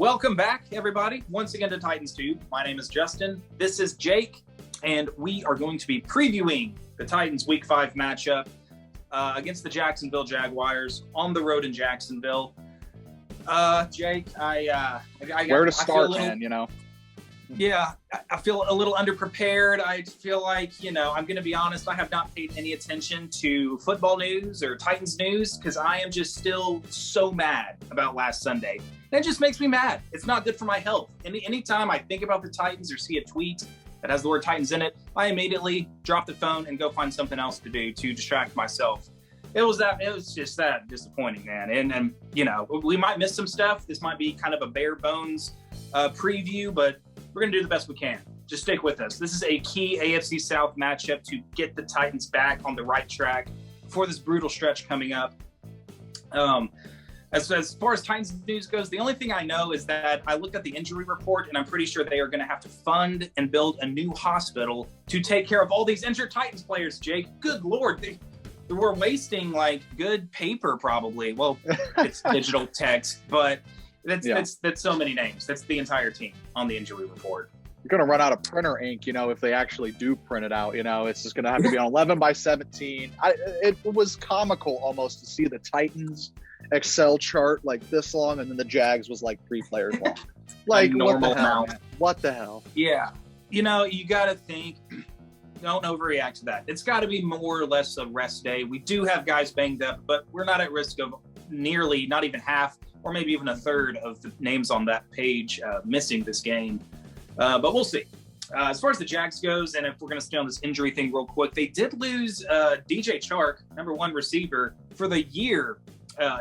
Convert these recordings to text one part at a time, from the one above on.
Welcome back, everybody, once again to Titans Tube. My name is Justin. This is Jake, and we are going to be previewing the Titans Week 5 matchup against the Jacksonville Jaguars on the road in Jacksonville. Jake, where to start, man? Yeah, I feel a little underprepared. I feel like, I'm going to be honest, I have not paid any attention to football news or Titans news because I am just still so mad about last Sunday. And it just makes me mad. It's not good for my health. Anytime I think about the Titans or see a tweet that has the word Titans in it, I immediately drop the phone and go find something else to do to distract myself. It was just that disappointing, man. And we might miss some stuff. This might be kind of a bare bones preview, but we're going to do the best we can. Just stick with us. This is a key AFC South matchup to get the Titans back on the right track for this brutal stretch coming up. As far as Titans news goes, the only thing I know is that I looked at the injury report, and I'm pretty sure they are going to have to fund and build a new hospital to take care of all these injured Titans players, Jake. Good Lord. We're wasting, good paper probably. Well, it's digital text, but that's so many names. That's the entire team on the injury report. You're going to run out of printer ink, if they actually do print it out. It's just going to have to be on 11 by 17. It was comical almost to see the Titans Excel chart like this long, and then the Jags was like 3 players long. Normal amount. What the hell? Yeah. You got to think, don't overreact to that. It's got to be more or less a rest day. We do have guys banged up, but we're not at risk of nearly, not even half, or maybe even a third of the names on that page missing this game. But we'll see. As far as the Jags goes, and if we're going to stay on this injury thing real quick, they did lose DJ Chark, number 1 receiver, for the year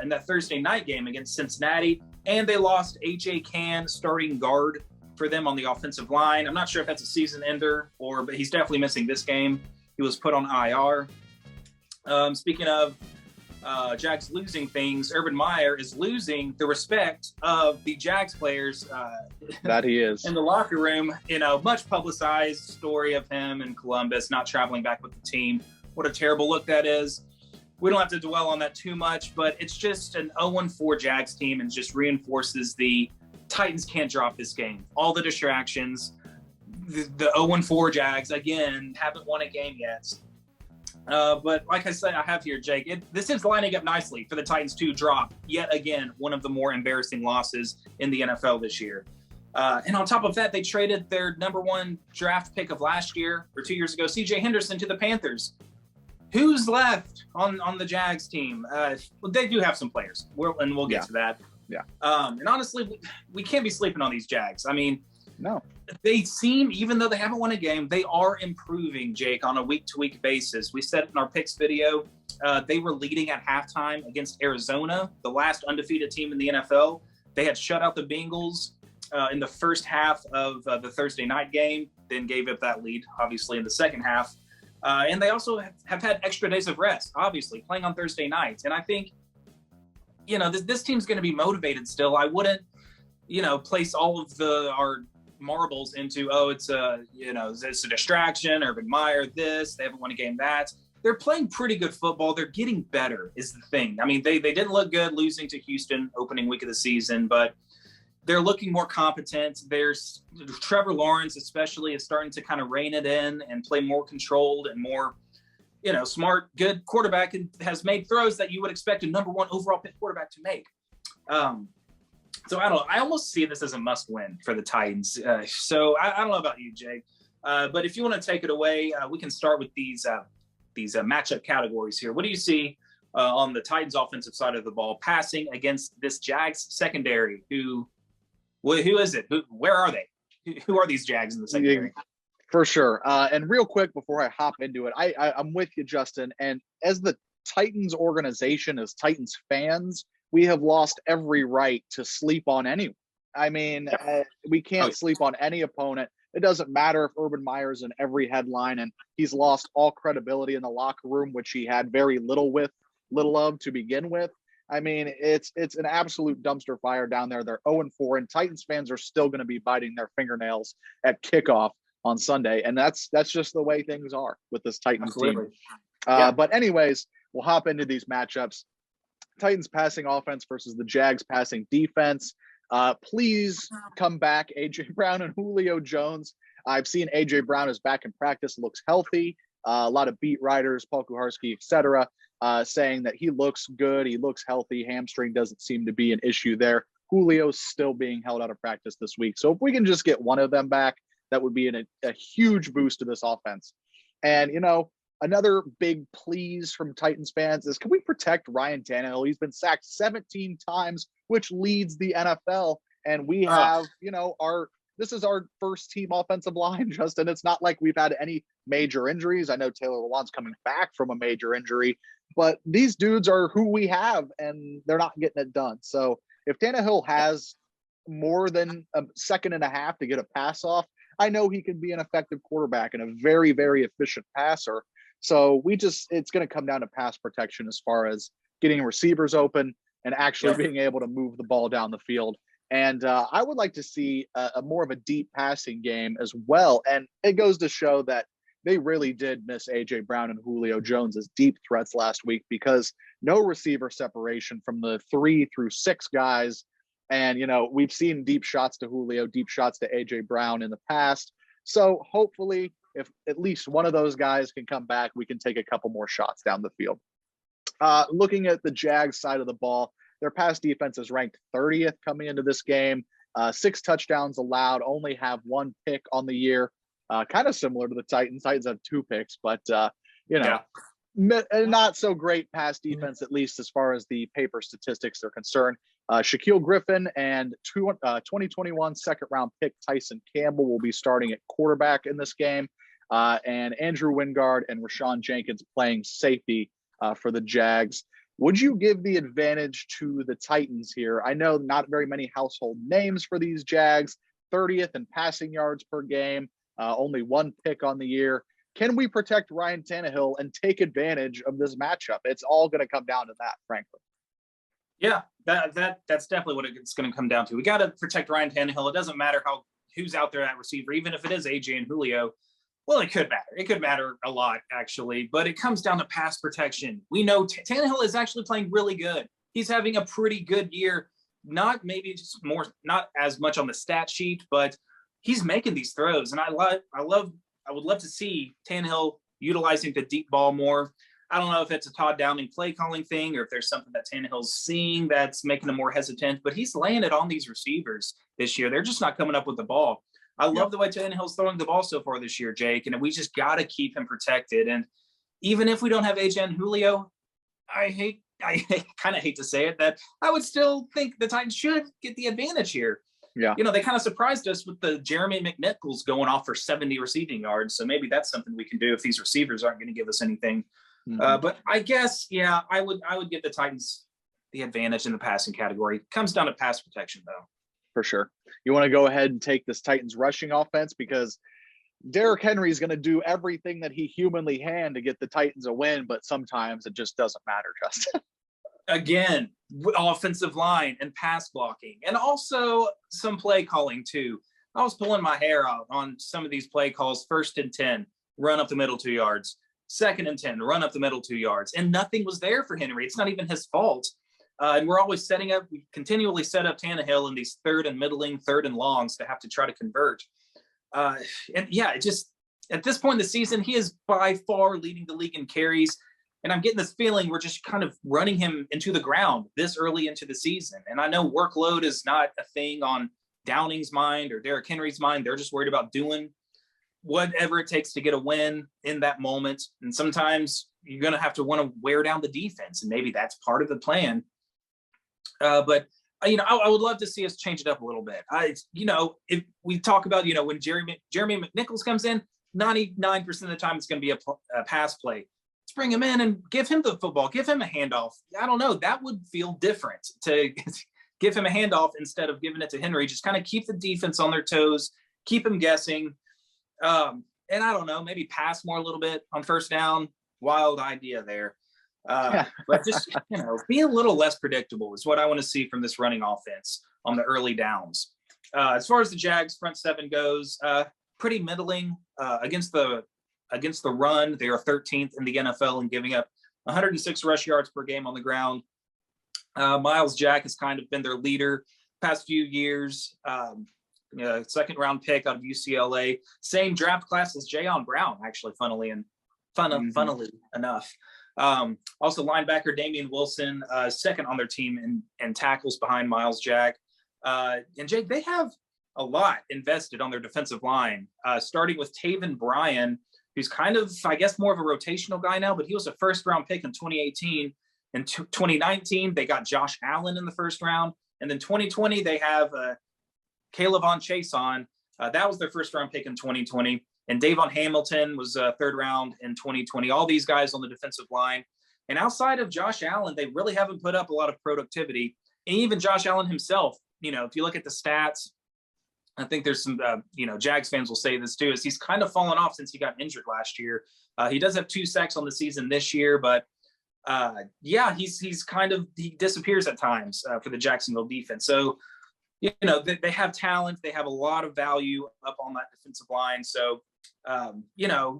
in that Thursday night game against Cincinnati. And they lost A.J. Cann, starting guard for them on the offensive line. I'm not sure if that's a season ender, but he's definitely missing this game. He was put on IR. Speaking of Jags losing things, Urban Meyer is losing the respect of the Jags players. That he is. In the locker room, much publicized story of him in Columbus, not traveling back with the team. What a terrible look that is. We don't have to dwell on that too much, but it's just an 0-4 Jags team and just reinforces the Titans can't drop this game. All the distractions, the 0-4 Jags, again, haven't won a game yet. But like I said, I have here, Jake, this is lining up nicely for the Titans to drop yet again one of the more embarrassing losses in the NFL this year. And on top of that, they traded their number 1 draft pick of last year or 2 years ago, C.J. Henderson, to the Panthers. Who's left on the Jags team? Well, they do have some players, and we'll get to that. Yeah. And honestly, we can't be sleeping on these Jags. I mean, no. They seem, even though they haven't won a game, they are improving, Jake, on a week-to-week basis. We said in our picks video, they were leading at halftime against Arizona, the last undefeated team in the NFL. They had shut out the Bengals in the first half of the Thursday night game, then gave up that lead, obviously, in the second half. And they also have had extra days of rest, obviously, playing on Thursday nights. And I think, this team's going to be motivated still. I wouldn't, place all of our marbles into, it's a distraction, Urban Meyer, they haven't won a game, that. They're playing pretty good football. They're getting better is the thing. I mean, they didn't look good losing to Houston opening week of the season, but they're looking more competent. There's Trevor Lawrence, especially, is starting to kind of rein it in and play more controlled and more, smart, good quarterback, and has made throws that you would expect a number 1 overall pick quarterback to make. So I almost see this as a must win for the Titans. So I don't know about you, Jake, but if you want to take it away, we can start with these matchup categories here. What do you see on the Titans offensive side of the ball passing against this Jags secondary? Who is it? Where are they? Who are these Jags in the secondary? For sure. And real quick before I hop into it, I'm with you, Justin. And as the Titans organization, as Titans fans, we have lost every right to sleep on anyone. I mean, we can't sleep on any opponent. It doesn't matter if Urban Meyer's in every headline and he's lost all credibility in the locker room, which he had very little of to begin with. I mean, it's an absolute dumpster fire down there. They're 0-4, and Titans fans are still going to be biting their fingernails at kickoff on Sunday. And that's just the way things are with this Titans team. But anyways, we'll hop into these matchups. Titans passing offense versus the Jags passing defense. Please come back, AJ Brown and Julio Jones. I've seen AJ Brown is back in practice, looks healthy. A lot of beat writers, Paul Kuharsky, etc., saying that he looks good, he looks healthy. Hamstring doesn't seem to be an issue there. Julio's still being held out of practice this week. So if we can just get one of them back, that would be a huge boost to this offense. And, another big please from Titans fans is, can we protect Ryan Tannehill? He's been sacked 17 times, which leads the NFL. And we have, this is our first team offensive line, Justin. It's not like we've had any major injuries. I know Taylor Lewan's coming back from a major injury, but these dudes are who we have, and they're not getting it done. So if Tannehill has more than a second and a half to get a pass off, I know he can be an effective quarterback and a very, very efficient passer. So it's going to come down to pass protection as far as getting receivers open and actually being able to move the ball down the field. And I would like to see a more of a deep passing game as well. And it goes to show that they really did miss A.J. Brown and Julio Jones as deep threats last week, because no receiver separation from the 3 through 6 guys. And, we've seen deep shots to Julio, deep shots to A.J. Brown in the past. So hopefully, if at least one of those guys can come back, we can take a couple more shots down the field. Looking at the Jags side of the ball, their pass defense is ranked 30th coming into this game. 6 touchdowns allowed, only have 1 pick on the year. Kind of similar to the Titans. Titans have 2 picks, but, not so great pass defense, at least as far as the paper statistics are concerned. Shaquille Griffin and 2021 second-round pick Tyson Campbell will be starting at quarterback in this game. And Andrew Wingard and Rashawn Jenkins playing safety for the Jags. Would you give the advantage to the Titans here? I know not very many household names for these Jags. 30th in passing yards per game, only 1 pick on the year. Can we protect Ryan Tannehill and take advantage of this matchup? It's all going to come down to that, frankly. Yeah, that's definitely what it's going to come down to. We got to protect Ryan Tannehill. It doesn't matter who's out there at receiver, even if it is AJ and Julio. Well, it could matter. It could matter a lot, actually, but it comes down to pass protection. We know Tannehill is actually playing really good. He's having a pretty good year. Not as much on the stat sheet, but he's making these throws, and I would love to see Tannehill utilizing the deep ball more. I don't know if it's a Todd Downing play calling thing or if there's something that Tannehill's seeing that's making him more hesitant, but he's laying it on these receivers this year. They're just not coming up with the ball. I love the way Tannehill's throwing the ball so far this year, Jake, and we just got to keep him protected. And even if we don't have AJ and Julio, I kind of hate to say it, that I would still think the Titans should get the advantage here. Yeah. They kind of surprised us with the Jeremy McNichols going off for 70 receiving yards. So maybe that's something we can do if these receivers aren't going to give us anything. Mm-hmm. But I guess, I would give the Titans the advantage in the passing category. It comes down to pass protection, though. For sure. You want to go ahead and take this Titans rushing offense, because Derrick Henry is going to do everything that he humanly can to get the Titans a win, but sometimes it just doesn't matter, Justin. Again, offensive line and pass blocking, and also some play calling too. I was pulling my hair out on some of these play calls. 1st and 10, run up the middle 2 yards. 2nd and 10, run up the middle 2 yards. And nothing was there for Henry. It's not even his fault. And we're always we continually set up Tannehill in these 3rd and middling, 3rd and longs to have to try to convert. It just, at this point in the season, he is by far leading the league in carries. And I'm getting this feeling we're just kind of running him into the ground this early into the season. And I know workload is not a thing on Downing's mind or Derrick Henry's mind. They're just worried about doing whatever it takes to get a win in that moment. And sometimes you're going to have to want to wear down the defense. And maybe that's part of the plan. But I would love to see us change it up a little bit. If we talk about, when Jeremy McNichols comes in, 99% of the time it's going to be a pass play. Let's bring him in and give him the football, give him a handoff. I don't know. That would feel different to give him a handoff instead of giving it to Henry. Just kind of keep the defense on their toes, keep them guessing. And I don't know, maybe pass more a little bit on 1st down. Wild idea there. But just, be a little less predictable is what I want to see from this running offense on the early downs. As far as the Jags front 7 goes, pretty middling against the run. They are 13th in the NFL in giving up 106 rush yards per game on the ground. Miles Jack has kind of been their leader. past few years. Second round pick out of UCLA, same draft class as Jayon Brown, actually, funnily enough. Also linebacker Damian Wilson, second on their team in tackles behind Miles Jack. And Jake, they have a lot invested on their defensive line, starting with Taven Bryan, who's kind of, I guess, more of a rotational guy now, but he was a first round pick in 2018. In 2019, they got Josh Allen in the first round. And then 2020, they have Caleb on Chase on. That was their first round pick in 2020. And Davon Hamilton was third round in 2020. All these guys on the defensive line. And outside of Josh Allen, they really haven't put up a lot of productivity. And even Josh Allen himself, if you look at the stats, I think there's some, Jags fans will say this too, is he's kind of fallen off since he got injured last year. He does have 2 sacks on the season this year, but he disappears at times for the Jacksonville defense. So, they have talent. They have a lot of value up on that defensive line. So,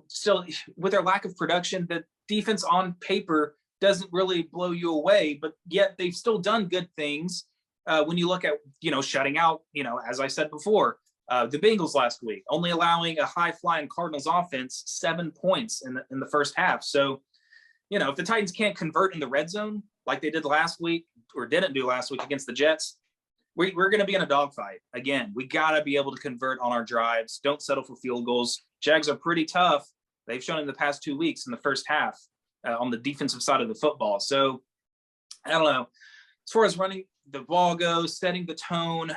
still with their lack of production, the defense on paper doesn't really blow you away, but yet they've still done good things. When you look at, shutting out, as I said before, the Bengals last week, only allowing a high-flying Cardinals offense 7 points in the first half. So, if the Titans can't convert in the red zone like they did last week or didn't do last week against the Jets, we're going to be in a dogfight. Again, we got to be able to convert on our drives. Don't settle for field goals. Jags are pretty tough. They've shown in the past 2 weeks in the first half on the defensive side of the football. So, I don't know. As far as running the ball goes, setting the tone,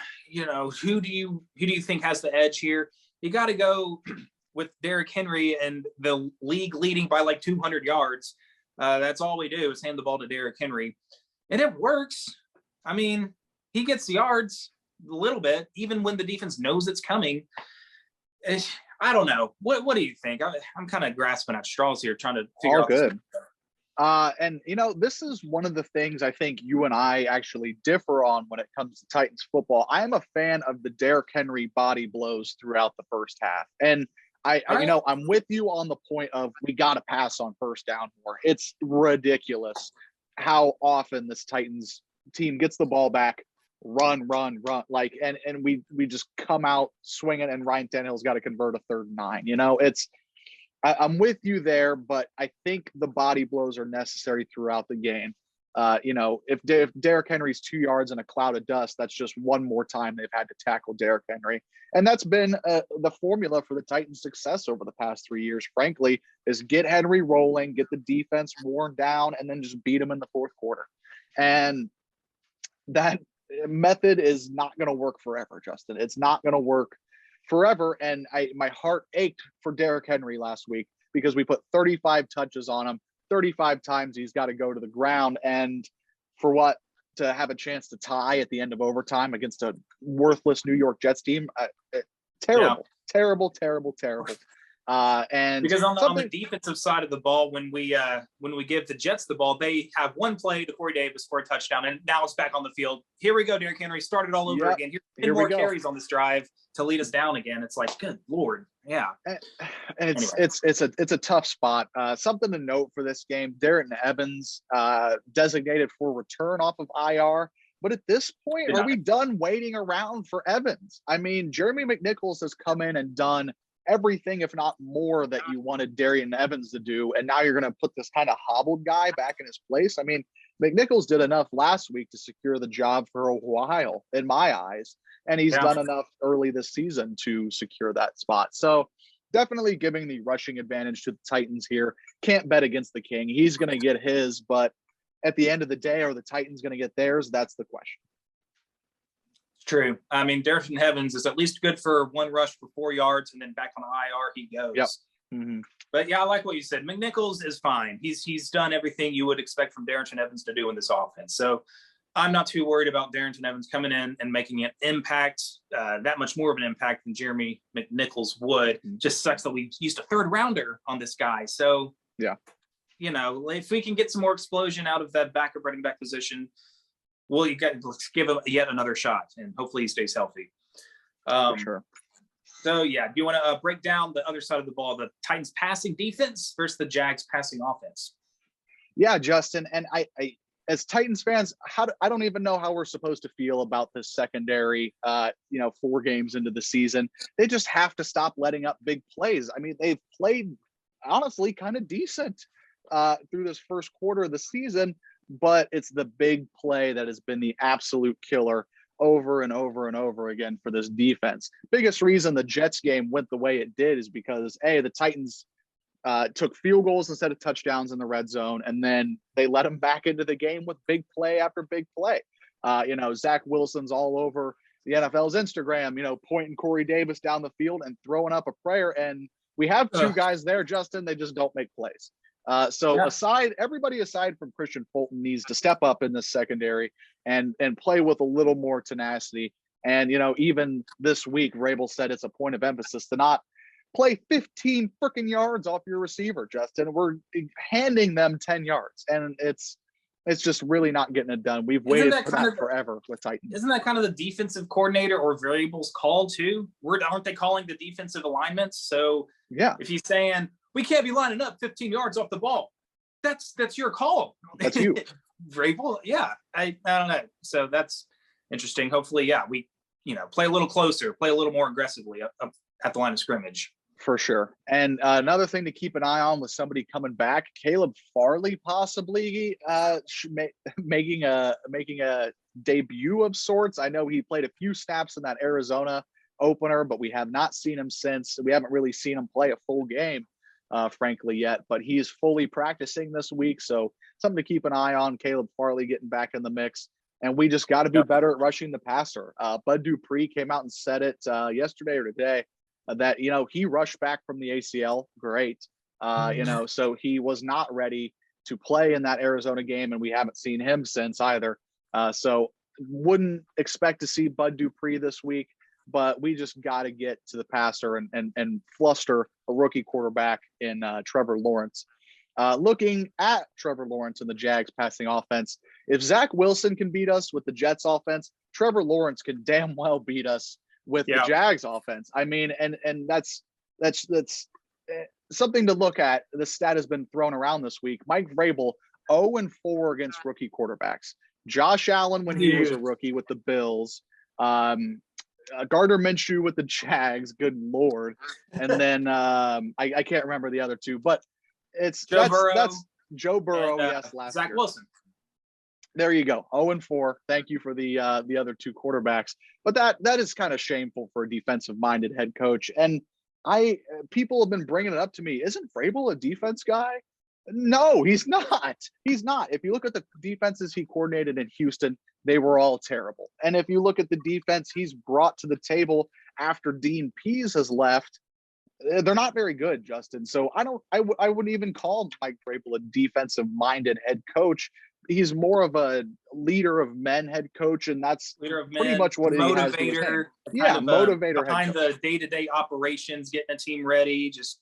who do you think has the edge here? You got to go with Derrick Henry and the league leading by like 200 yards. That's all we do is hand the ball to Derrick Henry. And it works. I mean, he gets yards a little bit, even when the defense knows it's coming. I don't know. What do you think? I'm kind of grasping at straws here, trying to figure out. All good. And this is one of the things I think you and I actually differ on when it comes to Titans football. I am a fan of the Derrick Henry body blows throughout the first half. And I'm with you on the point of we got to pass on first down more. It's ridiculous how often this Titans team gets the ball back, run, and we just come out swinging, and Ryan Tannehill's got to convert a 3rd and 9. I'm with you there, but I think the body blows are necessary throughout the game. If Derrick Henry's 2 yards in a cloud of dust, that's just one more time they've had to tackle Derrick Henry. And that's been the formula for the Titans' success over the past 3 years, frankly, is get Henry rolling, get the defense worn down, and then just beat him in the fourth quarter. And that method is not going to work forever, Justin. It's not going to work forever. And my heart ached for Derrick Henry last week because we put 35 touches on him. 35 times he's got to go to the ground, and for what, to have a chance to tie at the end of overtime against a worthless New York Jets team. Terrible. And because on the defensive side of the ball, when we give the Jets the ball, they have one play to Corey Davis for a touchdown, and now it's back on the field. Here we go, Derrick Henry started all over again. Here's 10 more carries on this drive to lead us down again. It's like, good Lord. Yeah. And it's a tough spot. Something to note for this game, Darren Evans designated for return off of IR. But at this point, are we done waiting around for Evans? I mean, Jeremy McNichols has come in and done everything, if not more, that you wanted Darian Evans to do. And now you're going to put this kind of hobbled guy back in his place. I mean, McNichols did enough last week to secure the job for a while, in my eyes. And he's done enough early this season to secure that spot. So definitely giving the rushing advantage to the Titans here. Can't bet against the King. He's going to get his, but at the end of the day, are the Titans going to get theirs? That's the question. It's true. I mean, Darren Evans is at least good for one rush for 4 yards, and then back on IR he goes. Yep. Mm-hmm. But yeah, I like what you said. McNichols is fine. He's done everything you would expect from Darren Evans to do in this offense. So I'm not too worried about Darren Evans coming in and making an impact, that much more of an impact than Jeremy McNichols would. Just sucks that we used a 3rd rounder on this guy. So, yeah, if we can get some more explosion out of that backup running back position, let's give him yet another shot, and hopefully he stays healthy. For sure. So, yeah, do you want to break down the other side of the ball, the Titans passing defense versus the Jags passing offense? Yeah, Justin. And as Titans fans, I don't even know how we're supposed to feel about this secondary. 4 games into the season, they just have to stop letting up big plays. I mean, they've played honestly kind of decent through this first quarter of the season, but it's the big play that has been the absolute killer over and over and over again for this defense. Biggest reason the Jets game went the way it did is because the Titans took field goals instead of touchdowns in the red zone, and then they let them back into the game with big play after big play. Zach Wilson's all over the NFL's Instagram, pointing Corey Davis down the field and throwing up a prayer. And we have 2 guys there, Justin. They just don't make plays. Everybody aside from Christian Fulton needs to step up in this secondary and play with a little more tenacity. And, even this week, Vrabel said it's a point of emphasis to not play 15 freaking yards off your receiver, Justin. We're handing them 10 yards, and it's just really not getting it done. We've waited for that forever with Titans. Isn't that kind of the defensive coordinator or Vrabel's call too? Aren't they calling the defensive alignments? So yeah, if he's saying we can't be lining up 15 yards off the ball, that's your call. That's you. Vrabel, yeah. I don't know. So that's interesting. Hopefully, we play a little closer, play a little more aggressively up at the line of scrimmage. For sure. And another thing to keep an eye on with somebody coming back, Caleb Farley possibly making a debut of sorts. I know he played a few snaps in that Arizona opener, but we have not seen him since. We haven't really seen him play a full game, frankly, yet. But he's fully practicing this week, so something to keep an eye on. Caleb Farley getting back in the mix. And we just got to be better at rushing the passer. Bud Dupree came out and said it yesterday or today, that he rushed back from the ACL great, so he was not ready to play in that Arizona game, and we haven't seen him since either. So wouldn't expect to see Bud Dupree this week, but we just got to get to the passer and fluster a rookie quarterback in Trevor Lawrence. Looking at Trevor Lawrence and the Jags passing offense, if Zach Wilson can beat us with the Jets offense, Trevor Lawrence can damn well beat us with the Jags offense. I mean, and that's something to look at. The stat has been thrown around this week. Mike Vrabel 0-4 against rookie quarterbacks. Josh Allen when he was a rookie with the Bills. Gardner Minshew with the Jags. Good Lord. And then I can't remember the other 2, but that's Joe Burrow. And, last Zach year. Wilson. There you go. 0-4. Thank you for the other 2 quarterbacks. But that is kind of shameful for a defensive-minded head coach. And people have been bringing it up to me. Isn't Vrabel a defense guy? No, he's not. He's not. If you look at the defenses he coordinated in Houston, they were all terrible. And if you look at the defense he's brought to the table after Dean Pease has left, they're not very good, Justin. So I wouldn't even call Mike Vrabel a defensive-minded head coach. He's more of a leader of men head coach, and that's pretty much what he has. Motivator, motivator behind the day-to-day operations, getting a team ready, just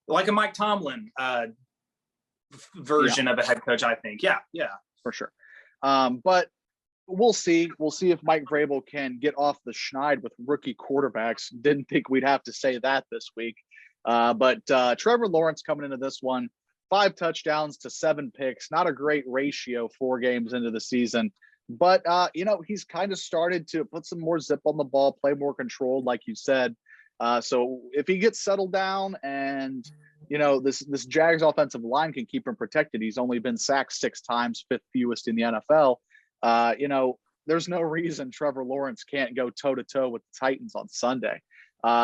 like a Mike Tomlin version of a head coach, I think. Yeah, for sure. But we'll see. We'll see if Mike Vrabel can get off the schneid with rookie quarterbacks. Didn't think we'd have to say that this week. But Trevor Lawrence coming into this one, 5 touchdowns to 7 picks. Not a great ratio 4 games into the season. But, he's kind of started to put some more zip on the ball, play more controlled, like you said. So if he gets settled down and, this Jags offensive line can keep him protected. He's only been sacked 6 times, 5th fewest in the NFL. There's no reason Trevor Lawrence can't go toe-to-toe with the Titans on Sunday.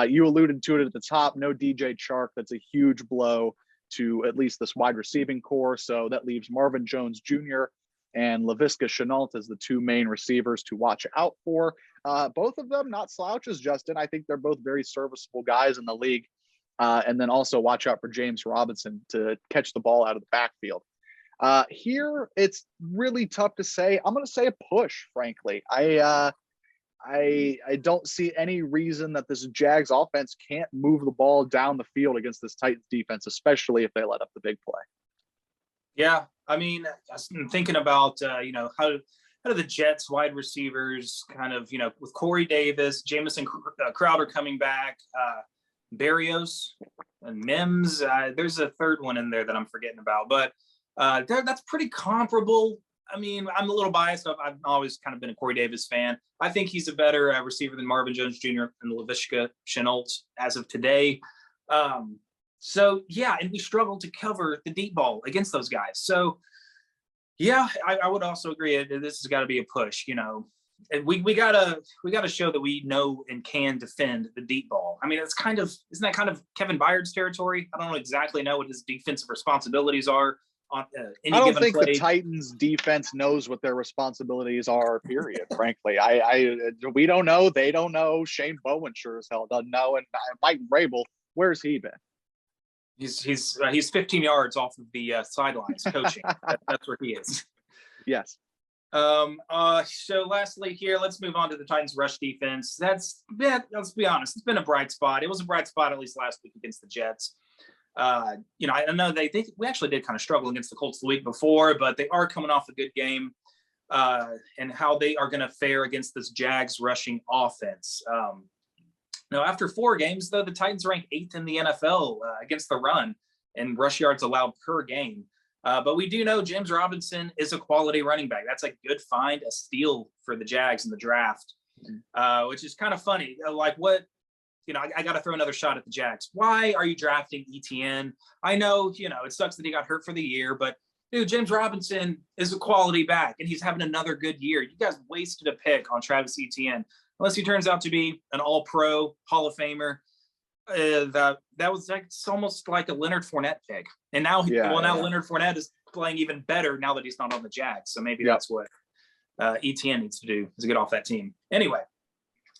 You alluded to it at the top. No DJ Chark. That's a huge blow to at least this wide receiving core. So that leaves Marvin Jones Jr. and Laviska Shenault as the 2 main receivers to watch out for. Both of them not slouches, Justin. I think they're both very serviceable guys in the league. And then also watch out for James Robinson to catch the ball out of the backfield. Here, it's really tough to say. I'm going to say a push, frankly. I don't see any reason that this Jags offense can't move the ball down the field against this Titans defense, especially if they let up the big play. Yeah, I mean, I'm thinking about, how do the Jets wide receivers kind of, with Corey Davis, Jamison Crowder coming back, Berrios and Mims. There's a third one in there that I'm forgetting about, but that's pretty comparable. I mean, I'm a little biased. I've always kind of been a Corey Davis fan. I think he's a better receiver than Marvin Jones Jr. and Laviska Shenault as of today. So, yeah, and we struggled to cover the deep ball against those guys. So, yeah, I would also agree. This has got to be a push, And we gotta show that we know and can defend the deep ball. I mean, isn't that kind of Kevin Byard's territory? I don't exactly know what his defensive responsibilities are on any I don't given think play. the Titans defense knows what their responsibilities are, period. Frankly, we don't know. They don't know. Shane Bowen sure as hell doesn't know. And Mike Vrabel, where's he been? He's 15 yards off of the sidelines coaching. That's where he is. Yes. So lastly here, let's move on to the Titans rush defense. Let's be honest, it's been a bright spot. It was a bright spot at least last week against the Jets. I know we actually did kind of struggle against the Colts the week before, but they are coming off a good game, and how they are going to fare against this Jags rushing offense. Now, after 4 games, though, the Titans rank 8th in the NFL against the run and rush yards allowed per game. But we do know James Robinson is a quality running back. That's a good find, a steal for the Jags in the draft, which is kind of funny. I got to throw another shot at the Jags. Why are you drafting ETN? I know, it sucks that he got hurt for the year, but dude, James Robinson is a quality back and he's having another good year. You guys wasted a pick on Travis Etienne, unless he turns out to be an all-pro Hall of Famer. That was like, it's almost like a Leonard Fournette pick. And now, Leonard Fournette is playing even better now that he's not on the Jags. So maybe that's what ETN needs to do, is get off that team. Anyway,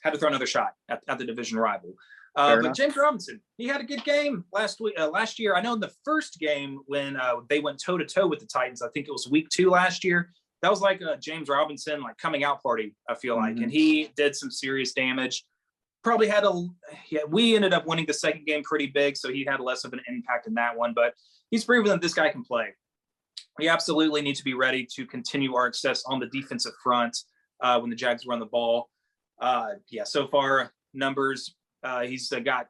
had to throw another shot at the division rival. But James Robinson, he had a good game last year. I know in the first game when they went toe-to-toe with the Titans, I think it was week 2 last year, that was like a James Robinson coming out party, I feel like. And he did some serious damage. Probably we ended up winning the second game pretty big, so he had less of an impact in that one. But he's proven that this guy can play. We absolutely need to be ready to continue our success on the defensive front when the Jags run the ball. So far, numbers, he's got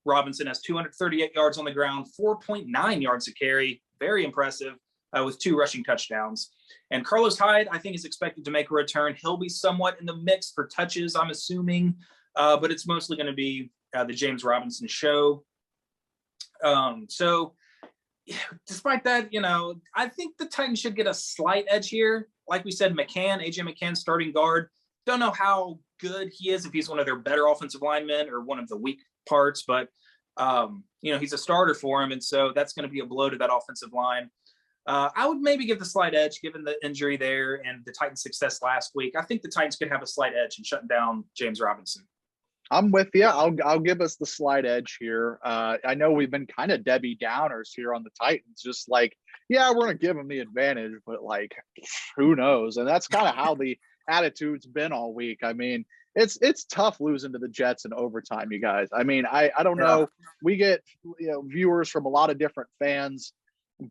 Robinson has 238 yards on the ground, 4.9 yards to carry. Very impressive, with 2 rushing touchdowns. And Carlos Hyde, I think, is expected to make a return. He'll be somewhat in the mix for touches, I'm assuming, but it's mostly going to be the James Robinson show. So despite that, I think the Titans should get a slight edge here. Like we said, AJ McCann, starting guard. Don't know how good he is, if he's one of their better offensive linemen or one of the weak parts, but he's a starter for him, and so that's going to be a blow to that offensive line. I would maybe give the slight edge given the injury there and the Titans' success last week. I think the Titans could have a slight edge in shutting down James Robinson. I'm with you. I'll give us the slight edge here. I know we've been kind of Debbie Downers here on the Titans, just we're going to give them the advantage, but who knows? And that's kind of how the attitude's been all week. I mean, it's tough losing to the Jets in overtime, you guys. I mean, I don't know. We get viewers from a lot of different fans,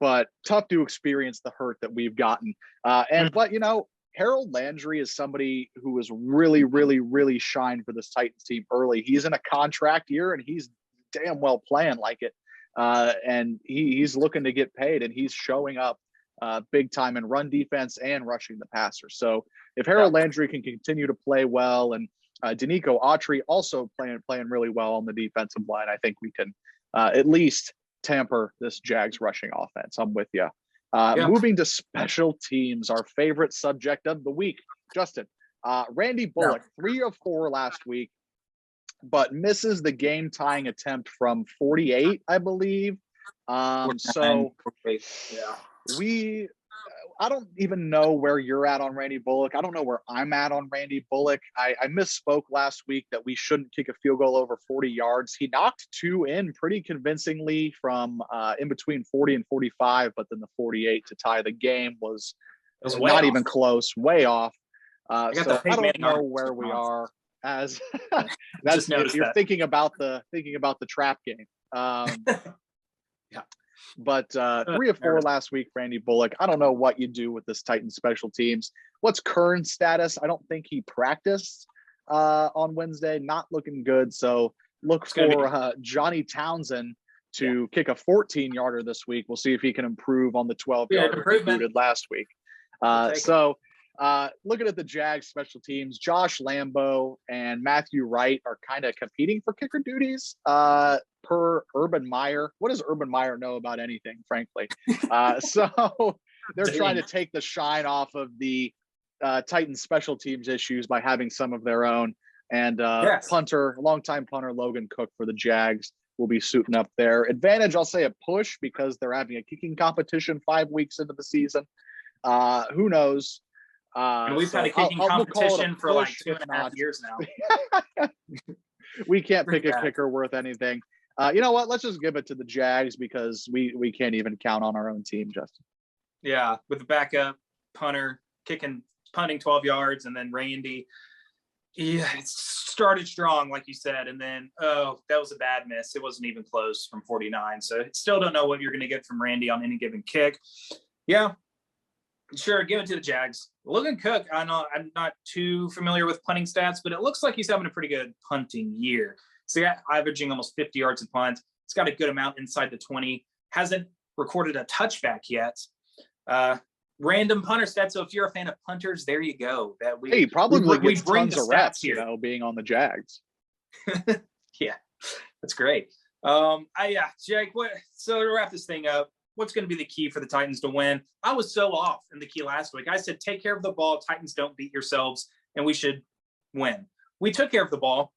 but tough to experience the hurt that we've gotten. But Harold Landry is somebody who has really, really, really shined for this Titans team early. He's in a contract year and he's damn well playing like it. And he's looking to get paid, and he's showing up big time in run defense and rushing the passer. So if Harold Landry can continue to play well, and Danico Autry also playing really well on the defensive line, I think we can at least tamper this Jags rushing offense. I'm with you. Moving to special teams, our favorite subject of the week. Justin, Randy Bullock, 3 of 4 last week, but misses the game-tying attempt from 48, I believe. I don't even know where you're at on Randy Bullock. I don't know where I'm at on Randy Bullock. I misspoke last week that we shouldn't kick a field goal over 40 yards. He knocked 2 in pretty convincingly from in between 40 and 45, but then the 48 to tie the game was not even close, way off. So I don't know where we are as that's you're thinking about the trap game. But 3 of 4 last week, Randy Bullock. I don't know what you do with this Titans special teams. What's Kern's status? I don't think he practiced on Wednesday. Not looking good. So look for Johnny Townsend to kick a 14-yarder this week. We'll see if he can improve on the 12-yarder he booted last week. Looking at the Jags special teams, Josh Lambo and Matthew Wright are kind of competing for kicker duties per Urban Meyer. What does Urban Meyer know about anything, frankly? So they're trying to take the shine off of the Titans special teams issues by having some of their own. And longtime punter Logan Cook for the Jags will be suiting up there. Advantage, I'll say a push because they're having a kicking competition 5 weeks into the season. Who knows? And we've had a kicking competition for like 2.5 years now. We can't pick a kicker worth anything. You know what? Let's just give it to the Jags because we can't even count on our own team, Justin. Yeah, with the backup punter punting 12 yards, and then Randy. Yeah, it started strong, like you said, and then that was a bad miss. It wasn't even close from 49. So still don't know what you're going to get from Randy on any given kick. Yeah, sure, give it to the Jags. Logan Cook, I know I'm not too familiar with punting stats, but it looks like he's having a pretty good punting year. So yeah, averaging almost 50 yards a punt. He's got a good amount inside the 20. Hasn't recorded a touchback yet. Random punter stats. So if you're a fan of punters, there you go. He probably gets tons of reps, here. Being on the Jags. Yeah, that's great. Jake, so to wrap this thing up, what's going to be the key for the Titans to win? I was so off in the key last week. I said, take care of the ball. Titans, don't beat yourselves, and we should win. We took care of the ball.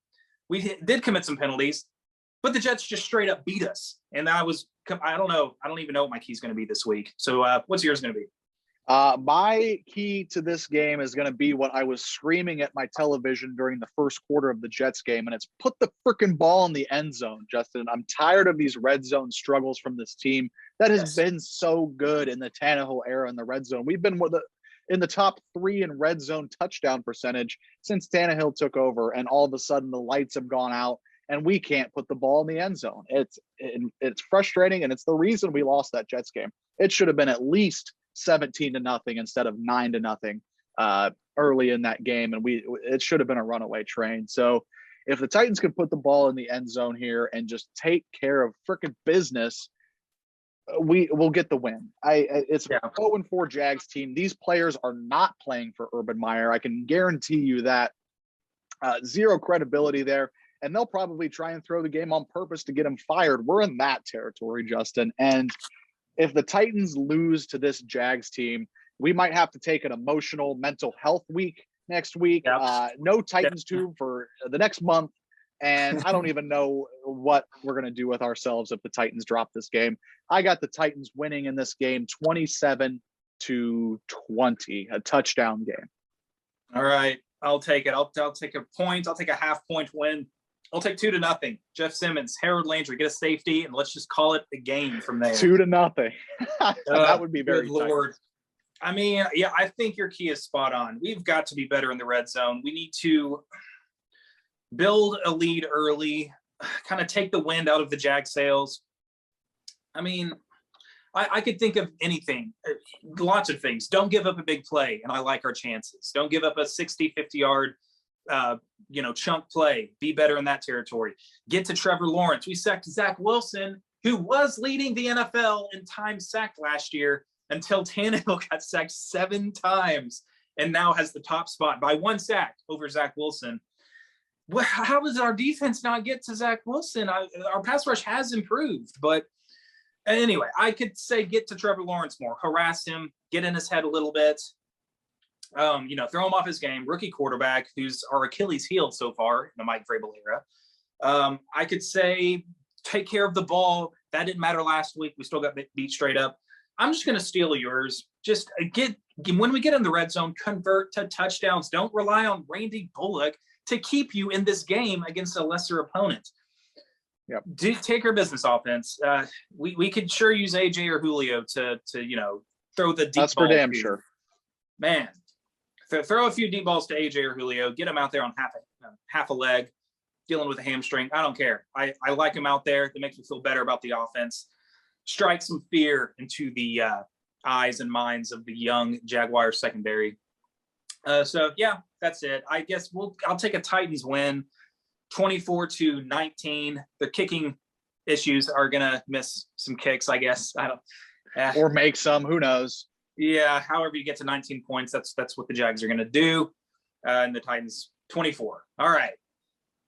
We did commit some penalties, but the Jets just straight up beat us. And I don't know. I don't even know what my key is going to be this week. So what's yours going to be? My key to this game is going to be what I was screaming at my television during the first quarter of the Jets game, and it's put the freaking ball in the end zone, Justin. I'm tired of these red zone struggles from this team that has been so good in the Tannehill era in the red zone. We've been in the top 3 in red zone touchdown percentage since Tannehill took over, and all of a sudden the lights have gone out and we can't put the ball in the end zone. It's frustrating, and it's the reason we lost that Jets game. It should have been at least 17-0 instead of 9-0 early in that game, and it should have been a runaway train. So if the Titans can put the ball in the end zone here and just take care of freaking business, we will get the win. It's 0-4 Jags team. These players are not playing for Urban Meyer. I can guarantee you that. Zero credibility there, and they'll probably try and throw the game on purpose to get him fired. We're in that territory, Justin. And if the Titans lose to this Jags team, we might have to take an emotional mental health week next week. No Titans tube for the next month. And I don't even know what we're going to do with ourselves if the Titans drop this game. I got the Titans winning in this game 27-20, a touchdown game. All right. I'll take it. I'll take a point. I'll take a half-point win. I'll take 2-0. Jeff Simmons, Harold Landry, get a safety, and let's just call it a game from there. 2-0. That would be very good Lord. I mean, yeah, I think your key is spot on. We've got to be better in the red zone. We need to build a lead early, kind of take the wind out of the Jag sails. I mean, I could think of anything, lots of things. Don't give up a big play, and I like our chances. Don't give up a 60, 50-yard chunk play. Be better in that territory. Get to Trevor Lawrence. We sacked Zach Wilson, who was leading the NFL in time sacked last year until Tannehill got sacked 7 times and now has the top spot by 1 sack over Zach Wilson. How does our defense not get to Zach Wilson? Our pass rush has improved, but anyway, I could say get to Trevor Lawrence more, harass him, get in his head a little bit. Throw him off his game. Rookie quarterback, who's our Achilles heel so far in the Mike Vrabel era. I could say take care of the ball. That didn't matter last week. We still got beat straight up. I'm just going to steal yours. Just when we get in the red zone, convert to touchdowns. Don't rely on Randy Bullock to keep you in this game against a lesser opponent. Yep. Take our business offense. We could sure use AJ or Julio to throw the deep ball. That's for damn sure. Man, throw a few deep balls to AJ or Julio. Get them out there on half a leg, dealing with a hamstring. I don't care. I like him out there. That makes me feel better about the offense. Strike some fear into the eyes and minds of the young Jaguars secondary. So yeah, that's it. I guess I'll take a Titans win, 24-19. The kicking issues are gonna miss some kicks, I guess. Or make some. Who knows? Yeah, however you get to 19 points, that's what the Jags are going to do, and the Titans 24. All right,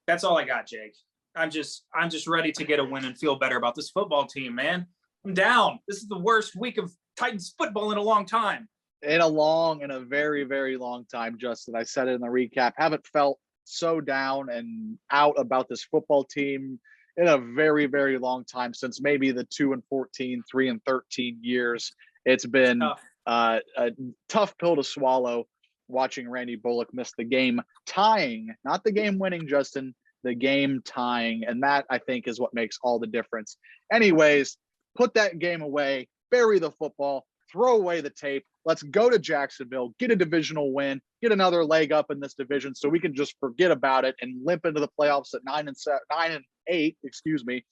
that's all I got, Jake. I'm just ready to get a win and feel better about this football team, man. I'm down. This is the worst week of Titans football in a long time. In a very, very long time, Justin. I said it in the recap. Haven't felt so down and out about this football team in a very, very long time, since maybe the 2-14, 3-13 years. It's been a tough pill to swallow watching Randy Bullock miss the game tying, not the game winning, Justin, the game tying. And that, I think, is what makes all the difference. Anyways, put that game away, bury the football, throw away the tape. Let's go to Jacksonville, get a divisional win, get another leg up in this division so we can just forget about it and limp into the playoffs at 9-8, excuse me.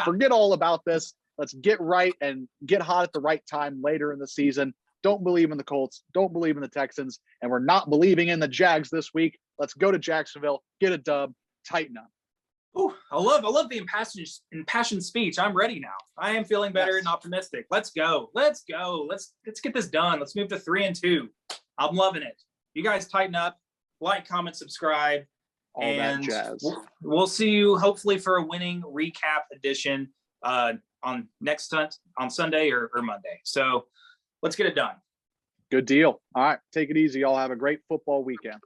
Forget all about this. Let's get right and get hot at the right time later in the season. Don't believe in the Colts. Don't believe in the Texans. And we're not believing in the Jags this week. Let's go to Jacksonville, get a dub, tighten up. Ooh, I love the impassioned speech. I'm ready now. I am feeling better and optimistic. Let's go. Let's get this done. Let's move to 3-2. I'm loving it. You guys tighten up, like, comment, subscribe, all that jazz. We'll see you hopefully for a winning recap edition on Sunday or Monday. So let's get it done. Good deal. All right, take it easy. Y'all have a great football weekend.